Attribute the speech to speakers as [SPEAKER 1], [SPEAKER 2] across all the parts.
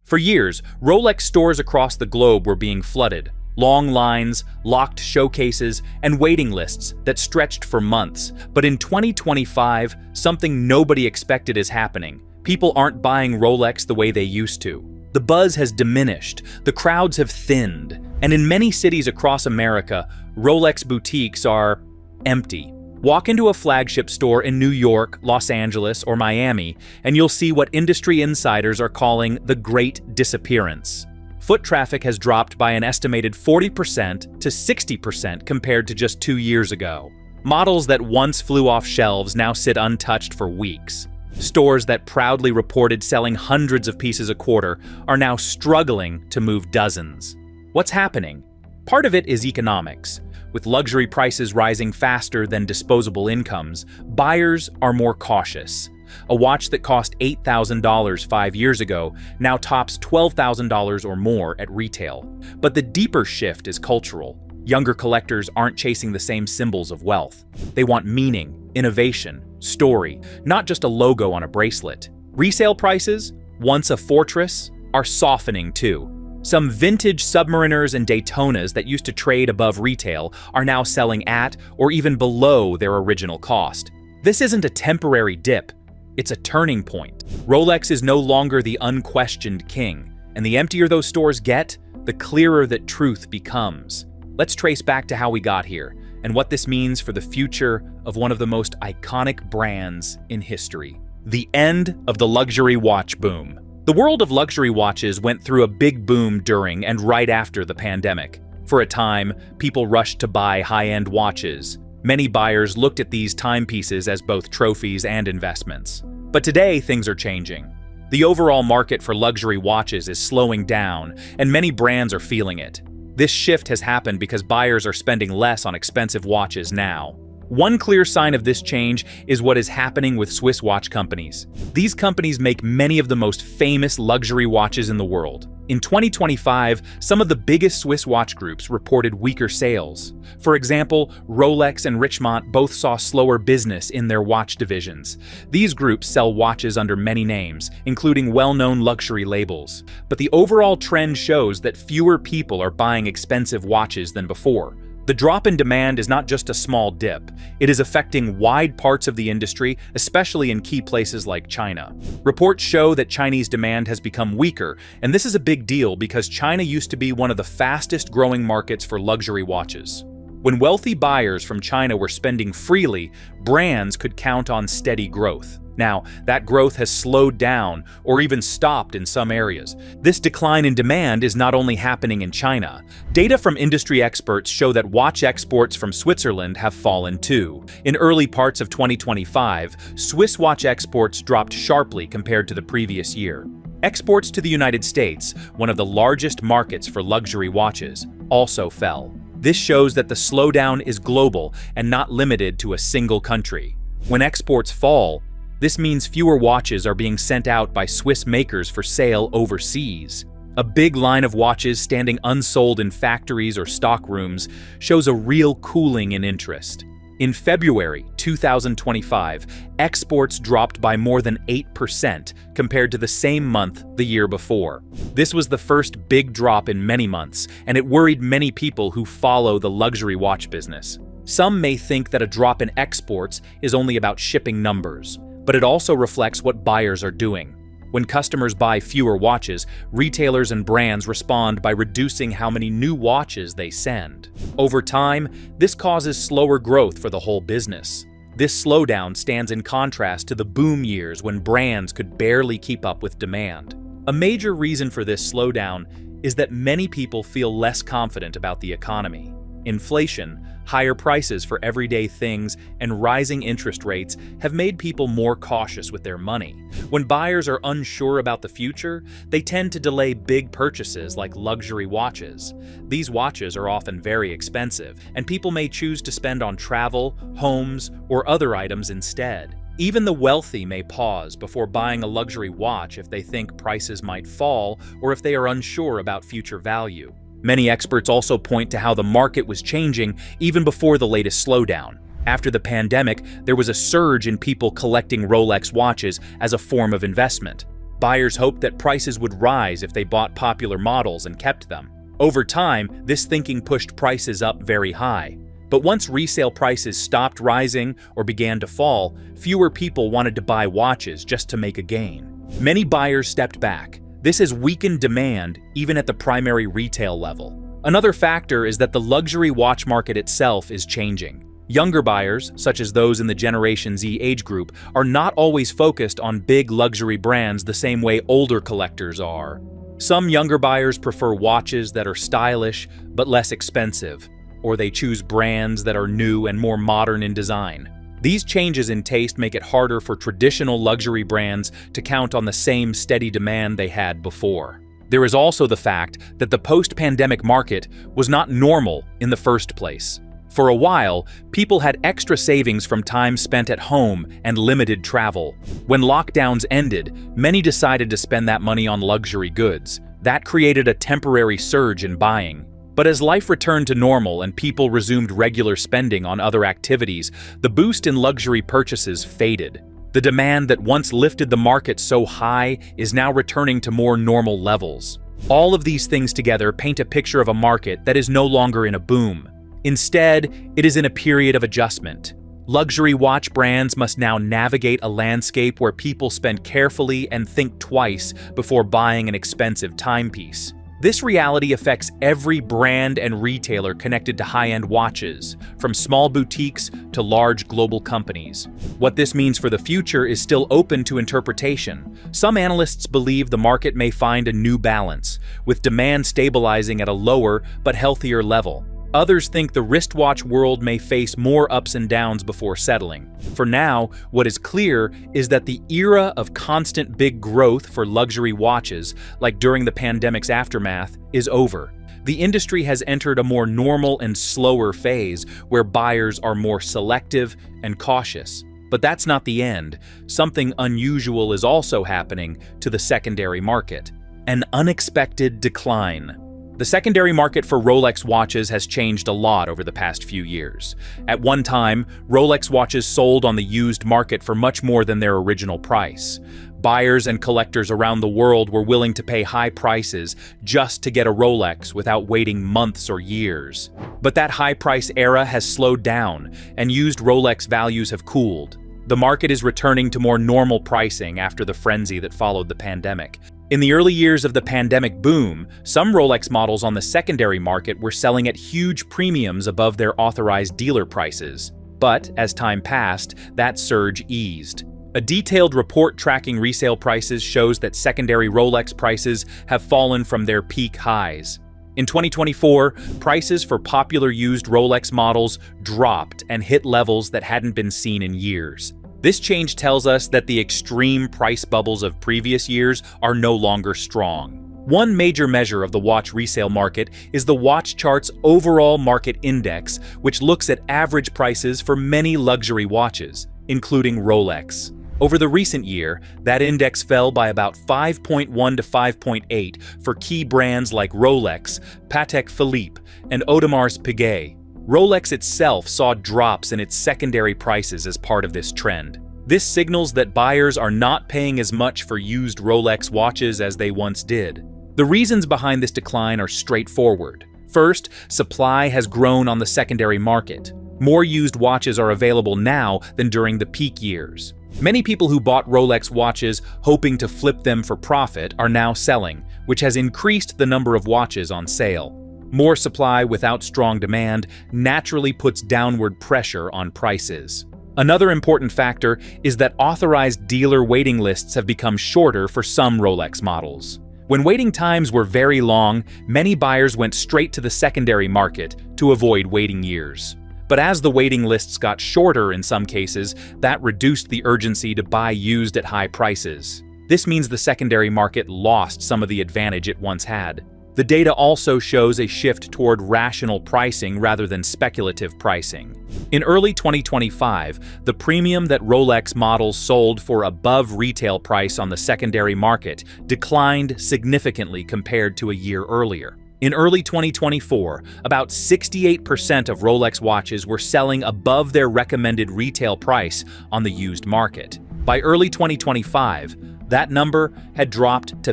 [SPEAKER 1] For years, Rolex stores across the globe were being flooded. Long lines, locked showcases, and waiting lists that stretched for months. But in 2025, something nobody expected is happening. People aren't buying Rolex the way they used to. The buzz has diminished, the crowds have thinned, and in many cities across America, Rolex boutiques are empty. Walk into a flagship store in New York, Los Angeles, or Miami, and you'll see what industry insiders are calling the Great Disappearance. Foot traffic has dropped by an estimated 40% to 60% compared to just 2 years ago. Models that once flew off shelves now sit untouched for weeks. Stores that proudly reported selling hundreds of pieces a quarter are now struggling to move dozens. What's happening? Part of it is economics. With luxury prices rising faster than disposable incomes, buyers are more cautious. A watch that cost $8,000 5 years ago now tops $12,000 or more at retail. But the deeper shift is cultural. Younger collectors aren't chasing the same symbols of wealth. They want meaning, innovation, story, not just a logo on a bracelet. Resale prices, once a fortress, are softening too. Some vintage Submariners and Daytonas that used to trade above retail are now selling at or even below their original cost. This isn't a temporary dip, it's a turning point. Rolex is no longer the unquestioned king, and the emptier those stores get, the clearer that truth becomes. Let's trace back to how we got here, and what this means for the future of one of the most iconic brands in history. The end of the luxury watch boom. The world of luxury watches went through a big boom during and right after the pandemic. For a time, people rushed to buy high-end watches. Many buyers looked at these timepieces as both trophies and investments. But today, things are changing. The overall market for luxury watches is slowing down, and many brands are feeling it. This shift has happened because buyers are spending less on expensive watches now. One clear sign of this change is what is happening with Swiss watch companies. These companies make many of the most famous luxury watches in the world. In 2025, some of the biggest Swiss watch groups reported weaker sales. For example, Rolex and Richemont both saw slower business in their watch divisions. These groups sell watches under many names, including well-known luxury labels. But the overall trend shows that fewer people are buying expensive watches than before. The drop in demand is not just a small dip. It is affecting wide parts of the industry, especially in key places like China. Reports show that Chinese demand has become weaker, and this is a big deal because China used to be one of the fastest growing markets for luxury watches. When wealthy buyers from China were spending freely, brands could count on steady growth. Now, that growth has slowed down or even stopped in some areas. This decline in demand is not only happening in China. Data from industry experts show that watch exports from Switzerland have fallen too. In early parts of 2025, Swiss watch exports dropped sharply compared to the previous year. Exports to the United States, one of the largest markets for luxury watches, also fell. This shows that the slowdown is global and not limited to a single country. When exports fall, this means fewer watches are being sent out by Swiss makers for sale overseas. A big line of watches standing unsold in factories or stockrooms shows a real cooling in interest. In February 2025, exports dropped by more than 8% compared to the same month the year before. This was the first big drop in many months, and it worried many people who follow the luxury watch business. Some may think that a drop in exports is only about shipping numbers, but it also reflects what buyers are doing. When customers buy fewer watches, retailers and brands respond by reducing how many new watches they send. Over time, this causes slower growth for the whole business. This slowdown stands in contrast to the boom years when brands could barely keep up with demand. A major reason for this slowdown is that many people feel less confident about the economy. Inflation, higher prices for everyday things, and rising interest rates have made people more cautious with their money. When buyers are unsure about the future, they tend to delay big purchases like luxury watches. These watches are often very expensive, and people may choose to spend on travel, homes, or other items instead. Even the wealthy may pause before buying a luxury watch if they think prices might fall or if they are unsure about future value. Many experts also point to how the market was changing even before the latest slowdown. After the pandemic, there was a surge in people collecting Rolex watches as a form of investment. Buyers hoped that prices would rise if they bought popular models and kept them. Over time, this thinking pushed prices up very high. But once resale prices stopped rising or began to fall, fewer people wanted to buy watches just to make a gain. Many buyers stepped back. This has weakened demand even at the primary retail level. Another factor is that the luxury watch market itself is changing. Younger buyers, such as those in the Generation Z age group, are not always focused on big luxury brands the same way older collectors are. Some younger buyers prefer watches that are stylish but less expensive, or they choose brands that are new and more modern in design. These changes in taste make it harder for traditional luxury brands to count on the same steady demand they had before. There is also the fact that the post-pandemic market was not normal in the first place. For a while, people had extra savings from time spent at home and limited travel. When lockdowns ended, many decided to spend that money on luxury goods. That created a temporary surge in buying. But as life returned to normal and people resumed regular spending on other activities, the boost in luxury purchases faded. The demand that once lifted the market so high is now returning to more normal levels. All of these things together paint a picture of a market that is no longer in a boom. Instead, it is in a period of adjustment. Luxury watch brands must now navigate a landscape where people spend carefully and think twice before buying an expensive timepiece. This reality affects every brand and retailer connected to high-end watches, from small boutiques to large global companies. What this means for the future is still open to interpretation. Some analysts believe the market may find a new balance, with demand stabilizing at a lower but healthier level. Others think the wristwatch world may face more ups and downs before settling. For now, what is clear is that the era of constant big growth for luxury watches, like during the pandemic's aftermath, is over. The industry has entered a more normal and slower phase where buyers are more selective and cautious. But that's not the end. Something unusual is also happening to the secondary market: an unexpected decline. The secondary market for Rolex watches has changed a lot over the past few years. At one time, Rolex watches sold on the used market for much more than their original price. Buyers and collectors around the world were willing to pay high prices just to get a Rolex without waiting months or years. But that high-price era has slowed down, and used Rolex values have cooled. The market is returning to more normal pricing after the frenzy that followed the pandemic. In the early years of the pandemic boom, some Rolex models on the secondary market were selling at huge premiums above their authorized dealer prices. But as time passed, that surge eased. A detailed report tracking resale prices shows that secondary Rolex prices have fallen from their peak highs. In 2024, prices for popular used Rolex models dropped and hit levels that hadn't been seen in years. This change tells us that the extreme price bubbles of previous years are no longer strong. One major measure of the watch resale market is the Watch Chart's overall market index, which looks at average prices for many luxury watches, including Rolex. Over the recent year, that index fell by about 5.1 to 5.8 for key brands like Rolex, Patek Philippe, and Audemars Piguet. Rolex itself saw drops in its secondary prices as part of this trend. This signals that buyers are not paying as much for used Rolex watches as they once did. The reasons behind this decline are straightforward. First, supply has grown on the secondary market. More used watches are available now than during the peak years. Many people who bought Rolex watches hoping to flip them for profit are now selling, which has increased the number of watches on sale. More supply without strong demand naturally puts downward pressure on prices. Another important factor is that authorized dealer waiting lists have become shorter for some Rolex models. When waiting times were very long, many buyers went straight to the secondary market to avoid waiting years. But as the waiting lists got shorter in some cases, that reduced the urgency to buy used at high prices. This means the secondary market lost some of the advantage it once had. The data also shows a shift toward rational pricing rather than speculative pricing. In early 2025, the premium that Rolex models sold for above retail price on the secondary market declined significantly compared to a year earlier. In early 2024, about 68% of Rolex watches were selling above their recommended retail price on the used market. By early 2025, That number had dropped to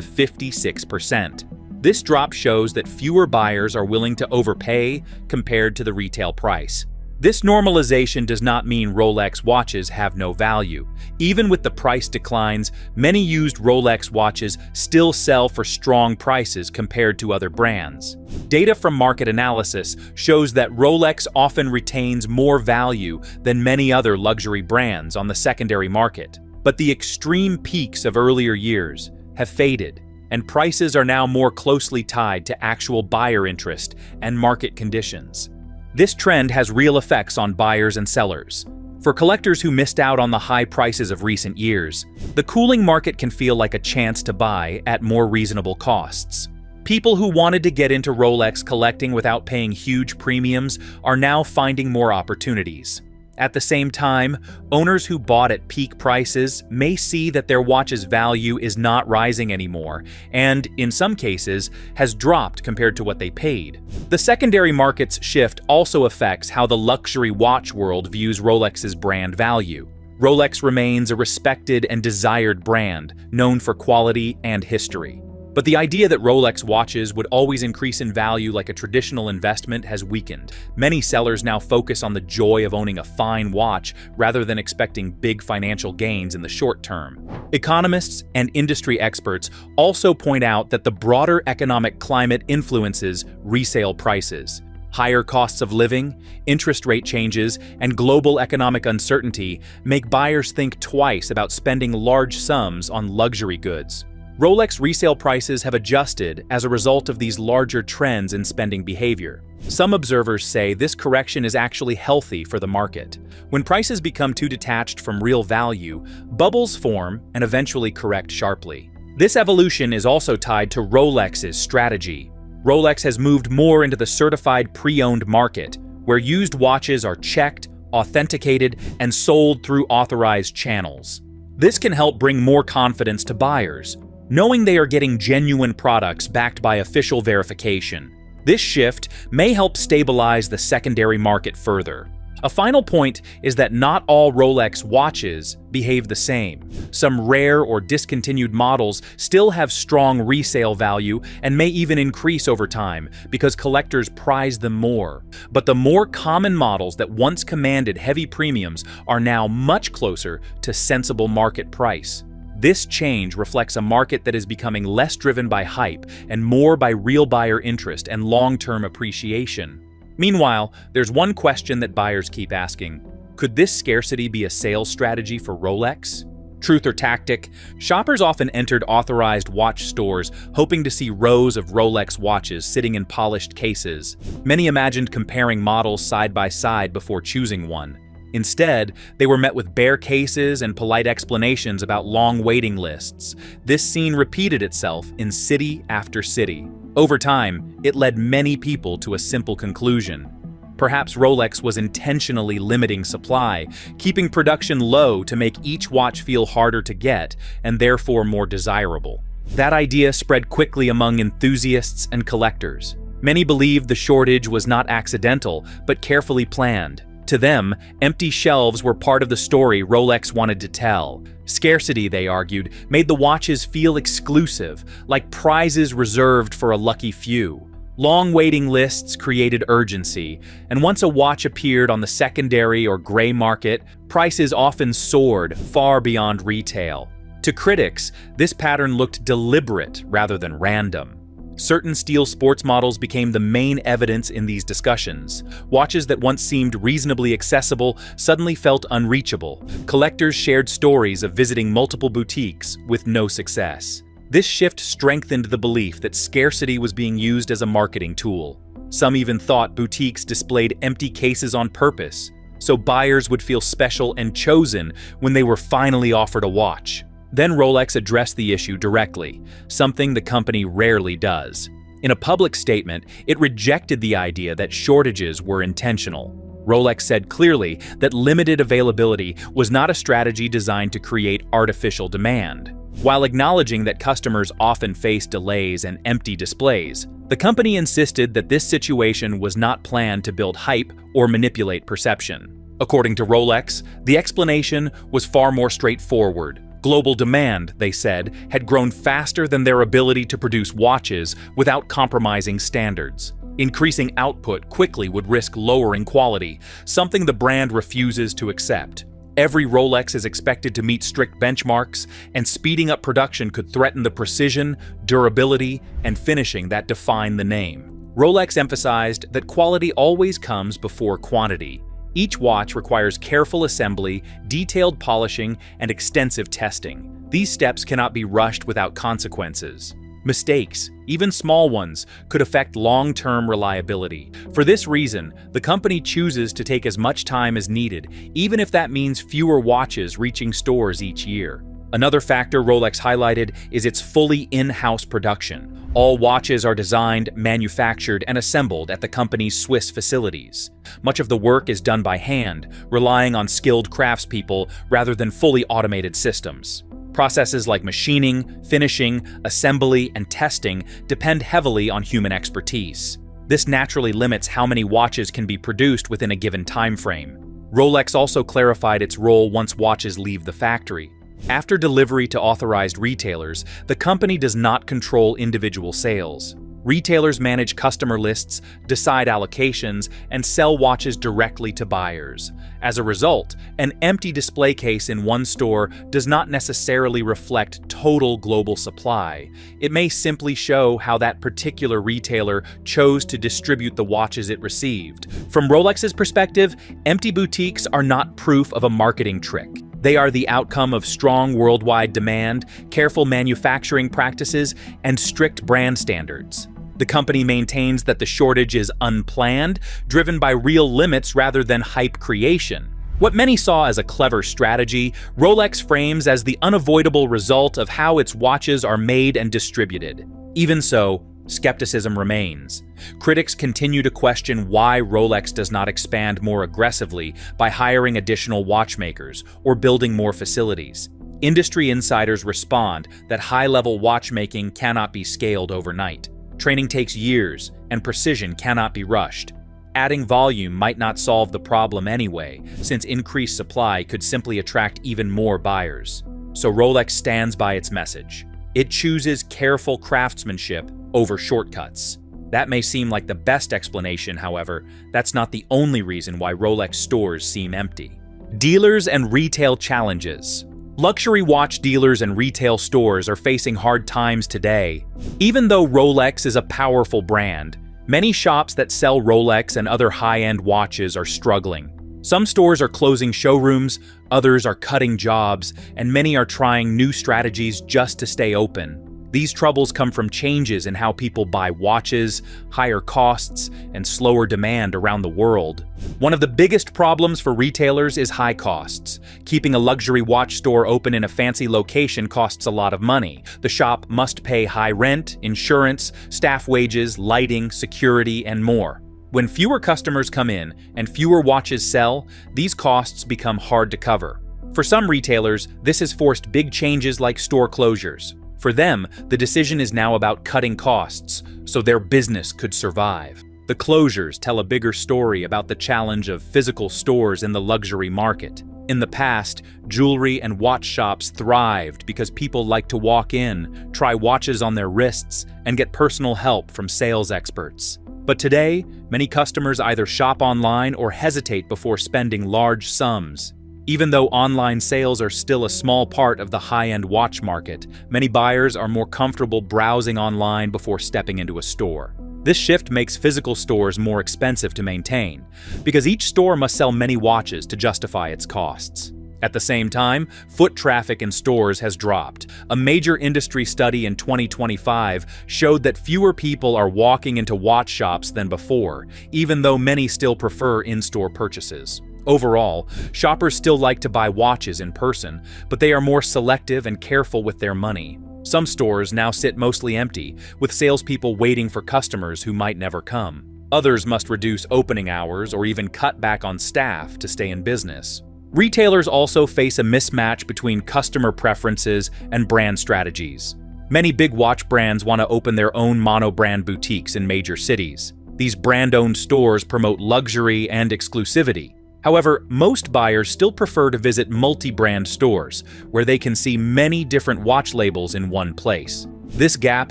[SPEAKER 1] 56%. This drop shows that fewer buyers are willing to overpay compared to the retail price. This normalization does not mean Rolex watches have no value. Even with the price declines, many used Rolex watches still sell for strong prices compared to other brands. Data from market analysis shows that Rolex often retains more value than many other luxury brands on the secondary market. But the extreme peaks of earlier years have faded, and prices are now more closely tied to actual buyer interest and market conditions. This trend has real effects on buyers and sellers. For collectors who missed out on the high prices of recent years, the cooling market can feel like a chance to buy at more reasonable costs. People who wanted to get into Rolex collecting without paying huge premiums are now finding more opportunities. At the same time, owners who bought at peak prices may see that their watch's value is not rising anymore and, in some cases, has dropped compared to what they paid. The secondary market's shift also affects how the luxury watch world views Rolex's brand value. Rolex remains a respected and desired brand, known for quality and history. But the idea that Rolex watches would always increase in value like a traditional investment has weakened. Many sellers now focus on the joy of owning a fine watch rather than expecting big financial gains in the short term. Economists and industry experts also point out that the broader economic climate influences resale prices. Higher costs of living, interest rate changes, and global economic uncertainty make buyers think twice about spending large sums on luxury goods. Rolex resale prices have adjusted as a result of these larger trends in spending behavior. Some observers say this correction is actually healthy for the market. When prices become too detached from real value, bubbles form and eventually correct sharply. This evolution is also tied to Rolex's strategy. Rolex has moved more into the certified pre-owned market, where used watches are checked, authenticated, and sold through authorized channels. This can help bring more confidence to buyers, knowing they are getting genuine products backed by official verification. This shift may help stabilize the secondary market further. A final point is that not all Rolex watches behave the same. Some rare or discontinued models still have strong resale value and may even increase over time because collectors prize them more. But the more common models that once commanded heavy premiums are now much closer to sensible market price. This change reflects a market that is becoming less driven by hype and more by real buyer interest and long-term appreciation. Meanwhile, there's one question that buyers keep asking. Could this scarcity be a sales strategy for Rolex? Truth or tactic? Shoppers often entered authorized watch stores hoping to see rows of Rolex watches sitting in polished cases. Many imagined comparing models side by side before choosing one. Instead, they were met with bare cases and polite explanations about long waiting lists. This scene repeated itself in city after city. Over time, it led many people to a simple conclusion. Perhaps Rolex was intentionally limiting supply, keeping production low to make each watch feel harder to get and therefore more desirable. That idea spread quickly among enthusiasts and collectors. Many believed the shortage was not accidental, but carefully planned. To them, empty shelves were part of the story Rolex wanted to tell. Scarcity, they argued, made the watches feel exclusive, like prizes reserved for a lucky few. Long waiting lists created urgency, and once a watch appeared on the secondary or gray market, prices often soared far beyond retail. To critics, this pattern looked deliberate rather than random. Certain steel sports models became the main evidence in these discussions. Watches that once seemed reasonably accessible suddenly felt unreachable. Collectors shared stories of visiting multiple boutiques with no success. This shift strengthened the belief that scarcity was being used as a marketing tool. Some even thought boutiques displayed empty cases on purpose, so buyers would feel special and chosen when they were finally offered a watch. Then Rolex addressed the issue directly, something the company rarely does. In a public statement, it rejected the idea that shortages were intentional. Rolex said clearly that limited availability was not a strategy designed to create artificial demand. While acknowledging that customers often face delays and empty displays, the company insisted that this situation was not planned to build hype or manipulate perception. According to Rolex, the explanation was far more straightforward. Global demand, they said, had grown faster than their ability to produce watches without compromising standards. Increasing output quickly would risk lowering quality, something the brand refuses to accept. Every Rolex is expected to meet strict benchmarks, and speeding up production could threaten the precision, durability, and finishing that define the name. Rolex emphasized that quality always comes before quantity. Each watch requires careful assembly, detailed polishing, and extensive testing. These steps cannot be rushed without consequences. Mistakes, even small ones, could affect long-term reliability. For this reason, the company chooses to take as much time as needed, even if that means fewer watches reaching stores each year. Another factor Rolex highlighted is its fully in-house production. All watches are designed, manufactured, and assembled at the company's Swiss facilities. Much of the work is done by hand, relying on skilled craftspeople rather than fully automated systems. Processes like machining, finishing, assembly, and testing depend heavily on human expertise. This naturally limits how many watches can be produced within a given time frame. Rolex also clarified its role once watches leave the factory. After delivery to authorized retailers, the company does not control individual sales. Retailers manage customer lists, decide allocations, and sell watches directly to buyers. As a result, an empty display case in one store does not necessarily reflect total global supply. It may simply show how that particular retailer chose to distribute the watches it received. From Rolex's perspective, empty boutiques are not proof of a marketing trick. They are the outcome of strong worldwide demand, careful manufacturing practices, and strict brand standards. The company maintains that the shortage is unplanned, driven by real limits rather than hype creation. What many saw as a clever strategy, Rolex frames as the unavoidable result of how its watches are made and distributed. Even so, skepticism remains. Critics continue to question why Rolex does not expand more aggressively by hiring additional watchmakers or building more facilities. Industry insiders respond that high-level watchmaking cannot be scaled overnight. Training takes years, and precision cannot be rushed. Adding volume might not solve the problem anyway, since increased supply could simply attract even more buyers. So Rolex stands by its message. It chooses careful craftsmanship over shortcuts. That may seem like the best explanation, however, that's not the only reason why Rolex stores seem empty. Dealers and retail challenges. Luxury watch dealers and retail stores are facing hard times today. Even though Rolex is a powerful brand, many shops that sell Rolex and other high-end watches are struggling. Some stores are closing showrooms, others are cutting jobs, and many are trying new strategies just to stay open. These troubles come from changes in how people buy watches, higher costs, and slower demand around the world. One of the biggest problems for retailers is high costs. Keeping a luxury watch store open in a fancy location costs a lot of money. The shop must pay high rent, insurance, staff wages, lighting, security, and more. When fewer customers come in and fewer watches sell, these costs become hard to cover. For some retailers, this has forced big changes like store closures. For them, the decision is now about cutting costs, so their business could survive. The closures tell a bigger story about the challenge of physical stores in the luxury market. In the past, jewelry and watch shops thrived because people liked to walk in, try watches on their wrists, and get personal help from sales experts. But today, many customers either shop online or hesitate before spending large sums. Even though online sales are still a small part of the high-end watch market, many buyers are more comfortable browsing online before stepping into a store. This shift makes physical stores more expensive to maintain, because each store must sell many watches to justify its costs. At the same time, foot traffic in stores has dropped. A major industry study in 2025 showed that fewer people are walking into watch shops than before, even though many still prefer in-store purchases. Overall, shoppers still like to buy watches in person, but they are more selective and careful with their money. Some stores now sit mostly empty, with salespeople waiting for customers who might never come. Others must reduce opening hours or even cut back on staff to stay in business. Retailers also face a mismatch between customer preferences and brand strategies. Many big watch brands want to open their own mono-brand boutiques in major cities. These brand-owned stores promote luxury and exclusivity. However, most buyers still prefer to visit multi-brand stores, where they can see many different watch labels in one place. This gap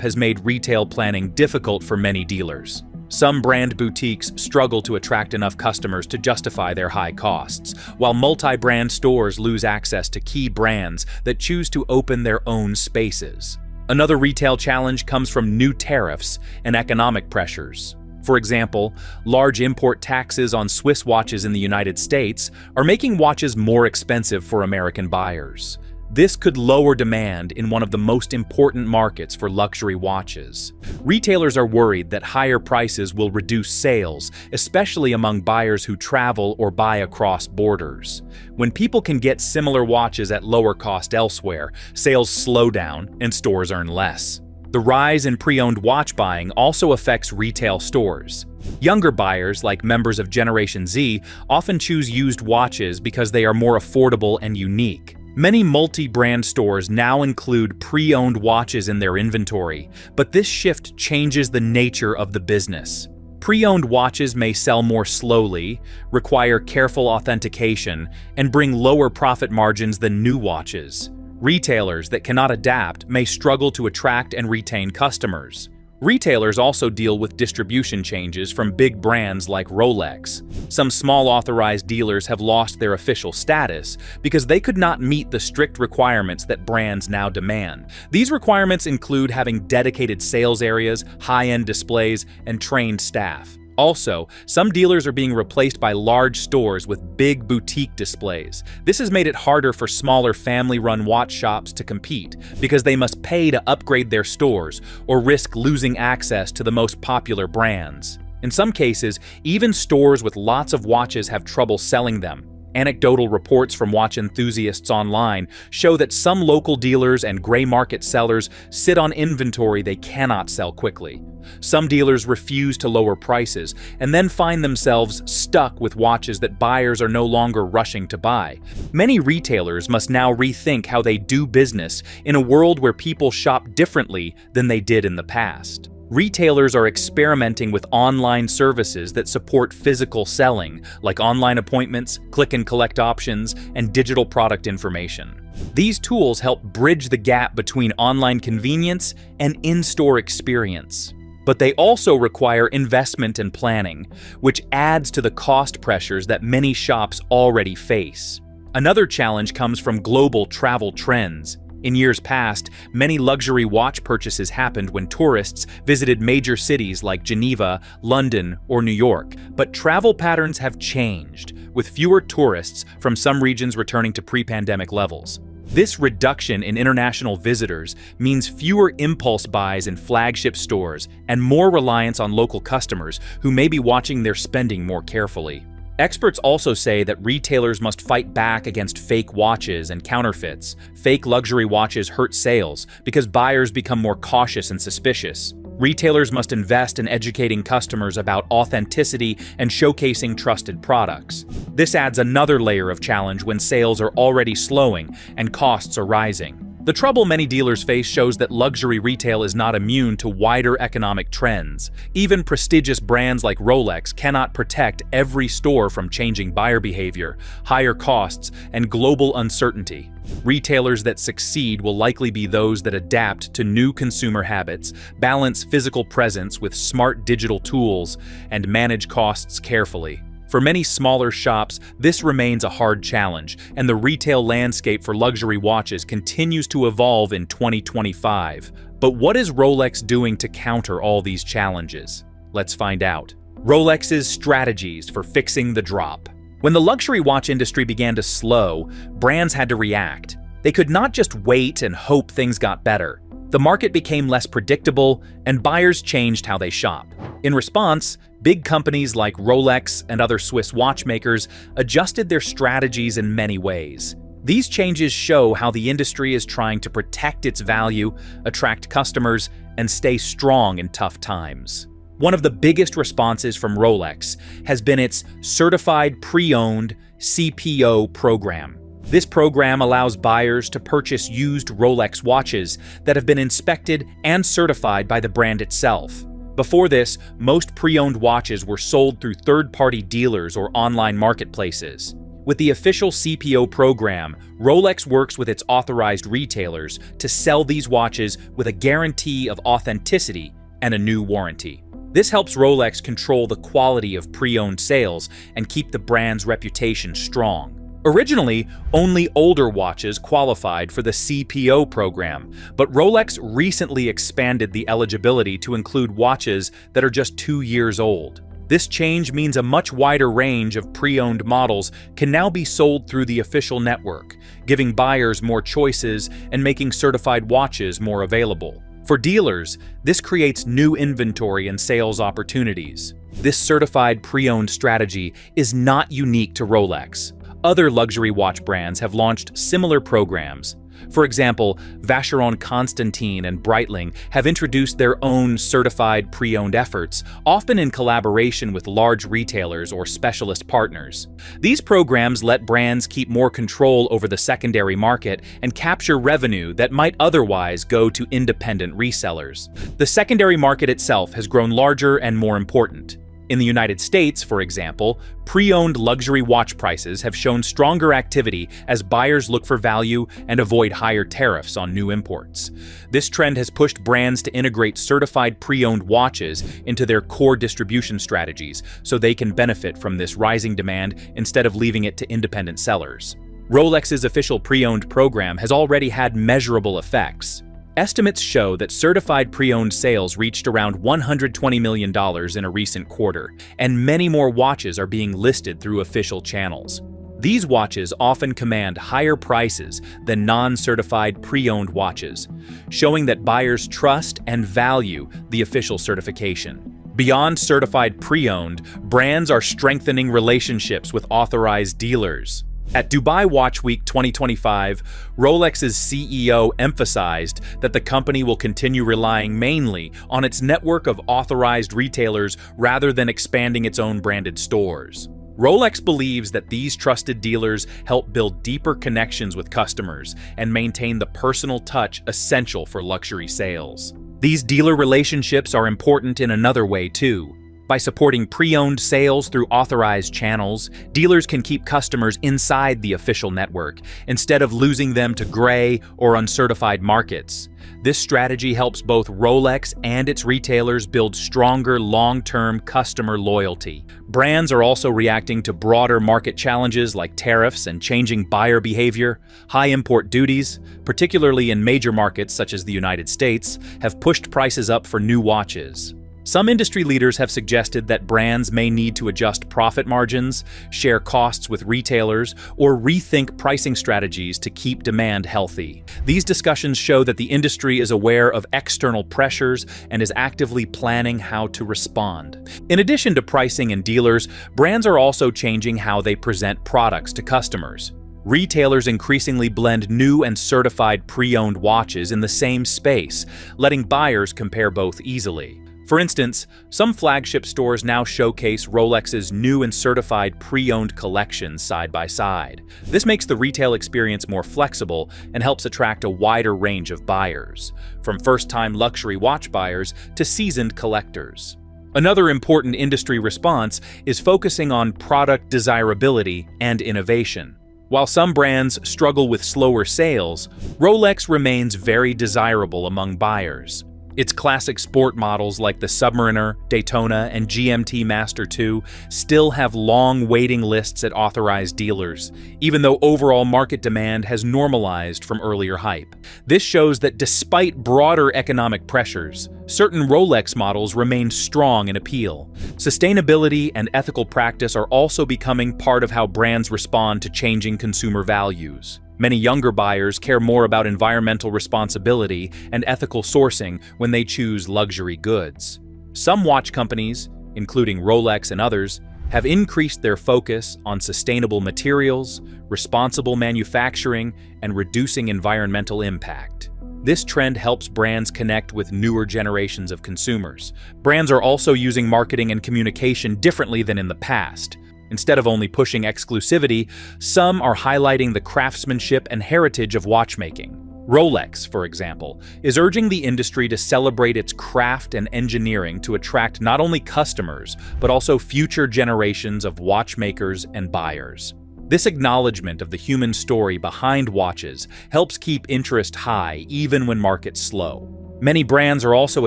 [SPEAKER 1] has made retail planning difficult for many dealers. Some brand boutiques struggle to attract enough customers to justify their high costs, while multi-brand stores lose access to key brands that choose to open their own spaces. Another retail challenge comes from new tariffs and economic pressures. For example, large import taxes on Swiss watches in the United States are making watches more expensive for American buyers. This could lower demand in one of the most important markets for luxury watches. Retailers are worried that higher prices will reduce sales, especially among buyers who travel or buy across borders. When people can get similar watches at lower cost elsewhere, sales slow down and stores earn less. The rise in pre-owned watch buying also affects retail stores. Younger buyers, like members of Generation Z, often choose used watches because they are more affordable and unique. Many multi-brand stores now include pre-owned watches in their inventory, but this shift changes the nature of the business. Pre-owned watches may sell more slowly, require careful authentication, and bring lower profit margins than new watches. Retailers that cannot adapt may struggle to attract and retain customers. Retailers also deal with distribution changes from big brands like Rolex. Some small authorized dealers have lost their official status because they could not meet the strict requirements that brands now demand. These requirements include having dedicated sales areas, high-end displays, and trained staff. Also, some dealers are being replaced by large stores with big boutique displays. This has made it harder for smaller family-run watch shops to compete because they must pay to upgrade their stores or risk losing access to the most popular brands. In some cases, even stores with lots of watches have trouble selling them. Anecdotal reports from watch enthusiasts online show that some local dealers and gray market sellers sit on inventory they cannot sell quickly. Some dealers refuse to lower prices and then find themselves stuck with watches that buyers are no longer rushing to buy. Many retailers must now rethink how they do business in a world where people shop differently than they did in the past. Retailers are experimenting with online services that support physical selling, like online appointments, click-and-collect options, and digital product information. These tools help bridge the gap between online convenience and in-store experience. But they also require investment and planning, which adds to the cost pressures that many shops already face. Another challenge comes from global travel trends. In years past, many luxury watch purchases happened when tourists visited major cities like Geneva, London, or New York. But travel patterns have changed, with fewer tourists from some regions returning to pre-pandemic levels. This reduction in international visitors means fewer impulse buys in flagship stores and more reliance on local customers who may be watching their spending more carefully. Experts also say that retailers must fight back against fake watches and counterfeits. Fake luxury watches hurt sales because buyers become more cautious and suspicious. Retailers must invest in educating customers about authenticity and showcasing trusted products. This adds another layer of challenge when sales are already slowing and costs are rising. The trouble many dealers face shows that luxury retail is not immune to wider economic trends. Even prestigious brands like Rolex cannot protect every store from changing buyer behavior, higher costs, and global uncertainty. Retailers that succeed will likely be those that adapt to new consumer habits, balance physical presence with smart digital tools, and manage costs carefully. For many smaller shops, this remains a hard challenge, and the retail landscape for luxury watches continues to evolve in 2025. But what is Rolex doing to counter all these challenges? Let's find out. Rolex's strategies for fixing the drop. When the luxury watch industry began to slow, brands had to react. They could not just wait and hope things got better. The market became less predictable, and buyers changed how they shop. In response, big companies like Rolex and other Swiss watchmakers adjusted their strategies in many ways. These changes show how the industry is trying to protect its value, attract customers, and stay strong in tough times. One of the biggest responses from Rolex has been its Certified Pre-Owned (CPO) program. This program allows buyers to purchase used Rolex watches that have been inspected and certified by the brand itself. Before this, most pre-owned watches were sold through third-party dealers or online marketplaces. With the official CPO program, Rolex works with its authorized retailers to sell these watches with a guarantee of authenticity and a new warranty. This helps Rolex control the quality of pre-owned sales and keep the brand's reputation strong. Originally, only older watches qualified for the CPO program, but Rolex recently expanded the eligibility to include watches that are just 2 years old. This change means a much wider range of pre-owned models can now be sold through the official network, giving buyers more choices and making certified watches more available. For dealers, this creates new inventory and sales opportunities. This certified pre-owned strategy is not unique to Rolex. Other luxury watch brands have launched similar programs. For example, Vacheron Constantin and Breitling have introduced their own certified pre-owned efforts, often in collaboration with large retailers or specialist partners. These programs let brands keep more control over the secondary market and capture revenue that might otherwise go to independent resellers. The secondary market itself has grown larger and more important. In the United States, for example, pre-owned luxury watch prices have shown stronger activity as buyers look for value and avoid higher tariffs on new imports. This trend has pushed brands to integrate certified pre-owned watches into their core distribution strategies so they can benefit from this rising demand instead of leaving it to independent sellers. Rolex's official pre-owned program has already had measurable effects. Estimates show that certified pre-owned sales reached around $120 million in a recent quarter, and many more watches are being listed through official channels. These watches often command higher prices than non-certified pre-owned watches, showing that buyers trust and value the official certification. Beyond certified pre-owned, brands are strengthening relationships with authorized dealers. At Dubai Watch Week 2025, Rolex's CEO emphasized that the company will continue relying mainly on its network of authorized retailers rather than expanding its own branded stores. Rolex believes that these trusted dealers help build deeper connections with customers and maintain the personal touch essential for luxury sales. These dealer relationships are important in another way too. By supporting pre-owned sales through authorized channels, dealers can keep customers inside the official network instead of losing them to gray or uncertified markets. This strategy helps both Rolex and its retailers build stronger long-term customer loyalty. Brands are also reacting to broader market challenges like tariffs and changing buyer behavior. High import duties, particularly in major markets such as the United States, have pushed prices up for new watches. Some industry leaders have suggested that brands may need to adjust profit margins, share costs with retailers, or rethink pricing strategies to keep demand healthy. These discussions show that the industry is aware of external pressures and is actively planning how to respond. In addition to pricing and dealers, brands are also changing how they present products to customers. Retailers increasingly blend new and certified pre-owned watches in the same space, letting buyers compare both easily. For instance, some flagship stores now showcase Rolex's new and certified pre-owned collections side by side. This makes the retail experience more flexible and helps attract a wider range of buyers, from first-time luxury watch buyers to seasoned collectors. Another important industry response is focusing on product desirability and innovation. While some brands struggle with slower sales, Rolex remains very desirable among buyers. Its classic sport models like the Submariner, Daytona, and GMT Master II still have long waiting lists at authorized dealers, even though overall market demand has normalized from earlier hype. This shows that despite broader economic pressures, certain Rolex models remain strong in appeal. Sustainability and ethical practice are also becoming part of how brands respond to changing consumer values. Many younger buyers care more about environmental responsibility and ethical sourcing when they choose luxury goods. Some watch companies, including Rolex and others, have increased their focus on sustainable materials, responsible manufacturing, and reducing environmental impact. This trend helps brands connect with newer generations of consumers. Brands are also using marketing and communication differently than in the past. Instead of only pushing exclusivity, some are highlighting the craftsmanship and heritage of watchmaking. Rolex, for example, is urging the industry to celebrate its craft and engineering to attract not only customers, but also future generations of watchmakers and buyers. This acknowledgement of the human story behind watches helps keep interest high even when markets slow. Many brands are also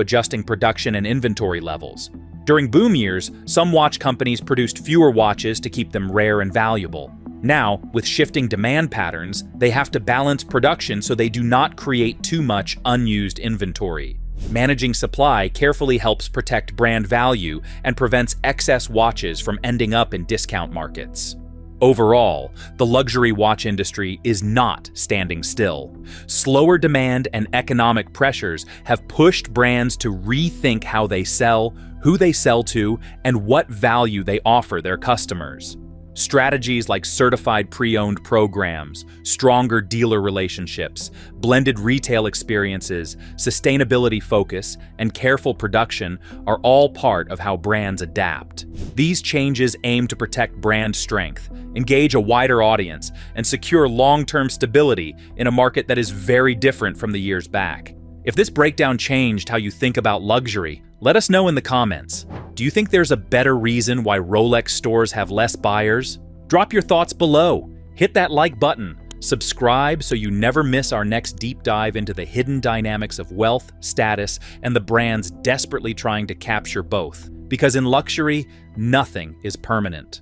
[SPEAKER 1] adjusting production and inventory levels. During boom years, some watch companies produced fewer watches to keep them rare and valuable. Now, with shifting demand patterns, they have to balance production so they do not create too much unused inventory. Managing supply carefully helps protect brand value and prevents excess watches from ending up in discount markets. Overall, the luxury watch industry is not standing still. Slower demand and economic pressures have pushed brands to rethink how they sell, who they sell to, and what value they offer their customers. Strategies like certified pre-owned programs, stronger dealer relationships, blended retail experiences, sustainability focus, and careful production are all part of how brands adapt. These changes aim to protect brand strength, engage a wider audience, and secure long-term stability in a market that is very different from the years back. If this breakdown changed how you think about luxury, let us know in the comments. Do you think there's a better reason why Rolex stores have less buyers? Drop your thoughts below. Hit that like button. Subscribe so you never miss our next deep dive into the hidden dynamics of wealth, status, and the brands desperately trying to capture both. Because in luxury, nothing is permanent.